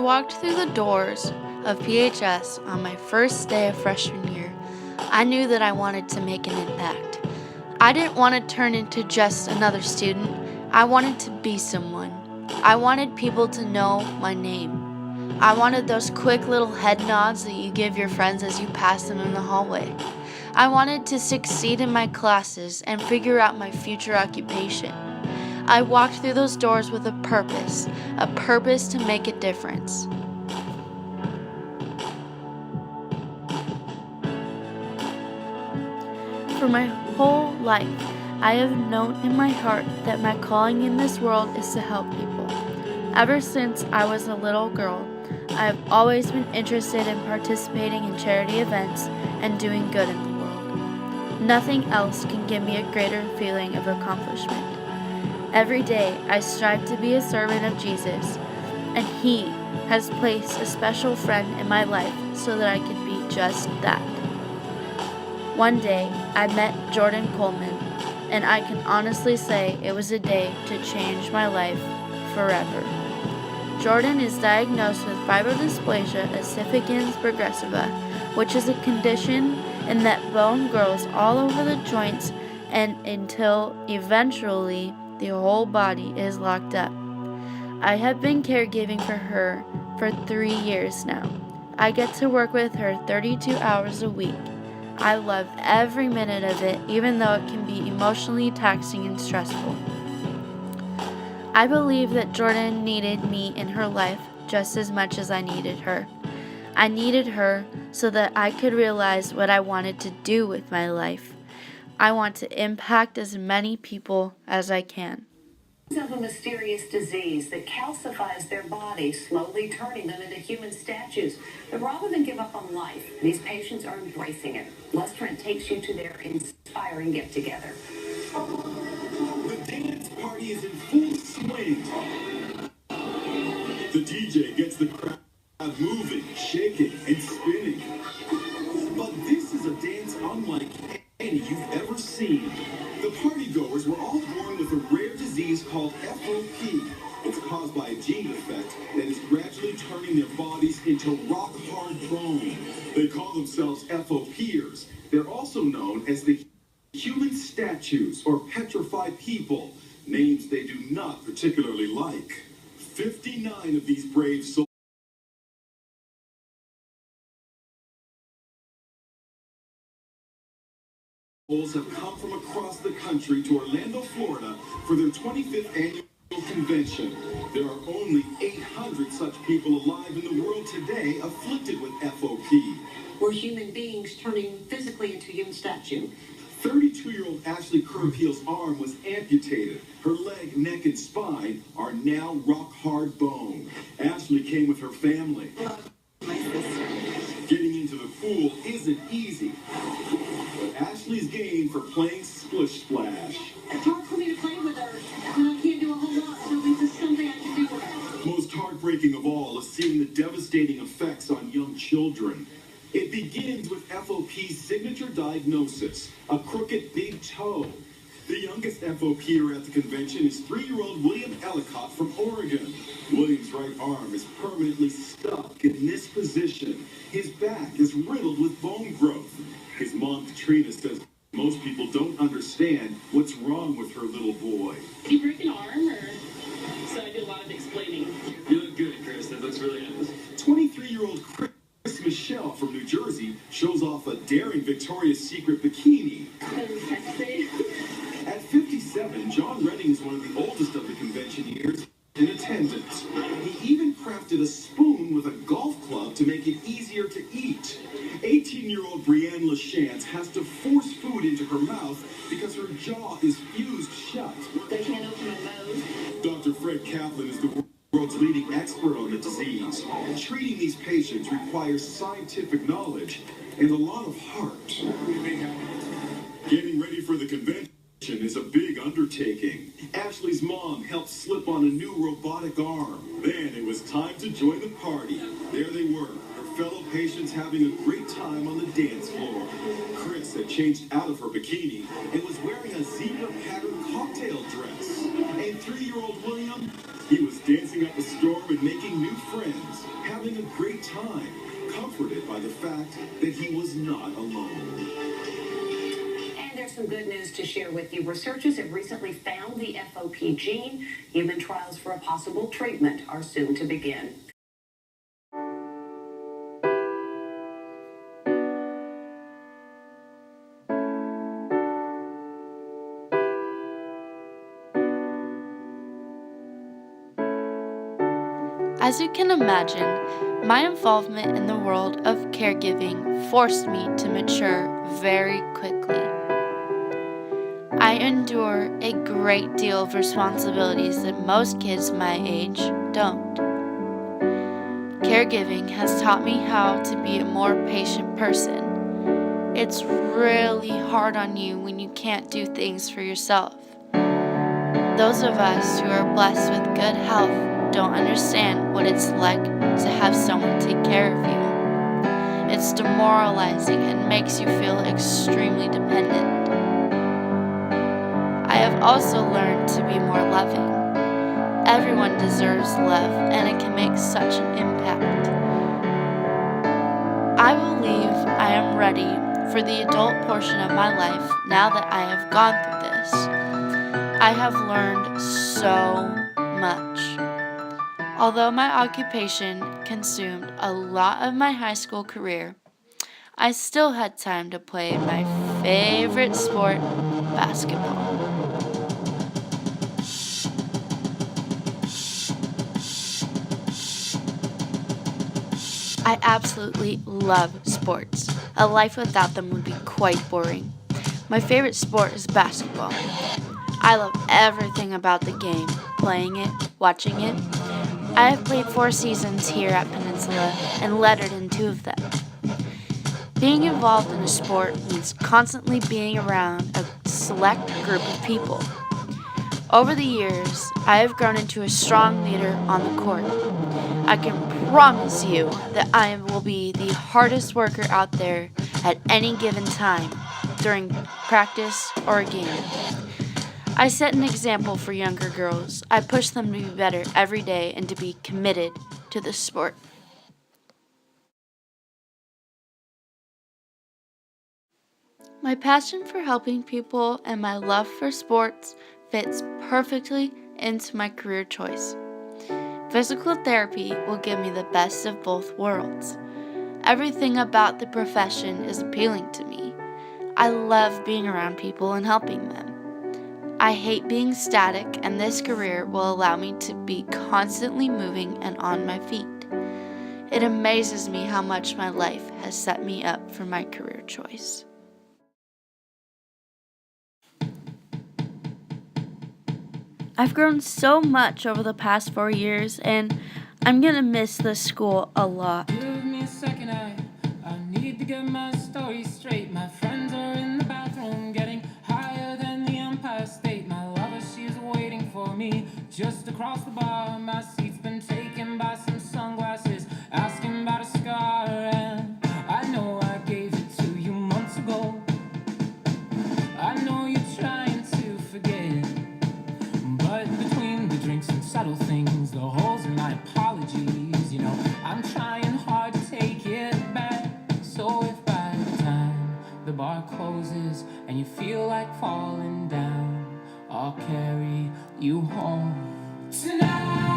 walked through the doors of PHS on my first day of freshman year, I knew that I wanted to make an impact. I didn't want to turn into just another student. I wanted to be someone. I wanted people to know my name. I wanted those quick little head nods that you give your friends as you pass them in the hallway. I wanted to succeed in my classes and figure out my future occupation. I walked through those doors with a purpose to make a difference. For my whole life, I have known in my heart that my calling in this world is to help people. Ever since I was a little girl, I have always been interested in participating in charity events and doing good in the world. Nothing else can give me a greater feeling of accomplishment. Every day, I strive to be a servant of Jesus, and He has placed a special friend in my life so that I could be just that. One day, I met Jordan Coleman, and I can honestly say it was a day to change my life forever. Jordan is diagnosed with fibrodysplasia ossificans progressiva, which is a condition in that bone grows all over the joints and until eventually the whole body is locked up. I have been caregiving for her for 3 years now. I get to work with her 32 hours a week. I love every minute of it, even though it can be emotionally taxing and stressful. I believe that Jordan needed me in her life just as much as I needed her. I needed her so that I could realize what I wanted to do with my life. I want to impact as many people as I can. Of a mysterious disease that calcifies their bodies, slowly turning them into human statues. But rather than give up on life, these patients are embracing it. Les Trent takes you to their inspiring get-together. The dance party is in full swing. The DJ gets the crowd moving, shaking, and spinning. But this is a dance unlike any you've ever seen. The partygoers were all born with a rare disease called FOP. It's caused by a gene defect that is gradually turning their bodies into rock-hard bone. They call themselves FOPers. They're also known as the human statues or petrified people, names they do not particularly like. 59 of these brave souls have come from across the country to Orlando, Florida for their 25th annual convention. There are only 800 such people alive in the world today afflicted with FOP. We're human beings turning physically into human statue. 32-year-old Ashley Curpeel's arm was amputated. Her leg, neck, and spine are now rock-hard bone. Ashley came with her family. My sister. Getting into the pool isn't easy. But Ashley's game for playing Splish Splash. It's hard for me to play with her, and I can't do a whole lot, so this is something I can do with her. Most heartbreaking of all is seeing the devastating effects on young children. It begins with FOP's signature diagnosis, a crooked big toe. The youngest FOPer at the convention is 3-year-old William Ellicott from Oregon. William's right arm is permanently stuck in this position. His back is riddled with bone growth. His mom, Katrina, says most people don't understand what's wrong with her little boy. Did you break an arm, or? So I do a lot of explaining. You look good, Chris. That looks really nice. 23-year-old Chris Michelle from New Jersey shows off a daring Victoria's Secret bikini. At 57, John Redding is one of the oldest of the convention years in attendance. He even crafted a spoon with a golf club to make it easier to eat. 18-year-old Brianne LaChance has to force food into her mouth because her jaw is fused shut. They can't open my mouth. Dr. Fred Kaplan is the world's leading expert on the disease. Treating these patients requires scientific knowledge and a lot of heart. Getting ready for the convention is a big undertaking. Ashley's mom helped slip on a new robotic arm. Then it was time to join the party. There they were, her fellow patients having a great time on the dance floor. Chris had changed out of her bikini and was wearing a zebra-patterned cocktail dress. And 3-year-old William, he was dancing up a storm and making new friends, having a great time, comforted by the fact that he was not alone. And there's some good news to share with you. Researchers have recently found the FOP gene. Human trials for a possible treatment are soon to begin. As you can imagine, my involvement in the world of caregiving forced me to mature very quickly. I endure a great deal of responsibilities that most kids my age don't. Caregiving has taught me how to be a more patient person. It's really hard on you when you can't do things for yourself. Those of us who are blessed with good health don't understand what it's like to have someone take care of you. It's demoralizing and makes you feel extremely dependent. I have also learned to be more loving. Everyone deserves love, and it can make such an impact. I believe I am ready for the adult portion of my life now that I have gone through this. I have learned so much. Although my occupation consumed a lot of my high school career, I still had time to play my favorite sport, basketball. I absolutely love sports. A life without them would be quite boring. My favorite sport is basketball. I love everything about the game, playing it, watching it. I have played 4 seasons here at Peninsula and lettered in 2 of them. Being involved in a sport means constantly being around a select group of people. Over the years, I have grown into a strong leader on the court. I can promise you that I will be the hardest worker out there at any given time, during practice or a game. I set an example for younger girls. I push them to be better every day and to be committed to the sport. My passion for helping people and my love for sports fits perfectly into my career choice. Physical therapy will give me the best of both worlds. Everything about the profession is appealing to me. I love being around people and helping them. I hate being static, and this career will allow me to be constantly moving and on my feet. It amazes me how much my life has set me up for my career choice. I've grown so much over the past 4 years, and I'm gonna miss this school a lot. Give me a second, I need to get my story straight. My friends are in the bathroom, getting higher than the Empire State. My lover, she's waiting for me just across the bar. My seat's been taken by some sunglasses, asking about a scar. And I know I gave it to you months ago. I know you're trying to forget, but between the drinks and subtle things, the holes in my apologies, I'm trying hard to take it back. So if by the time the bar closes and you feel like falling down, I'll carry you home tonight.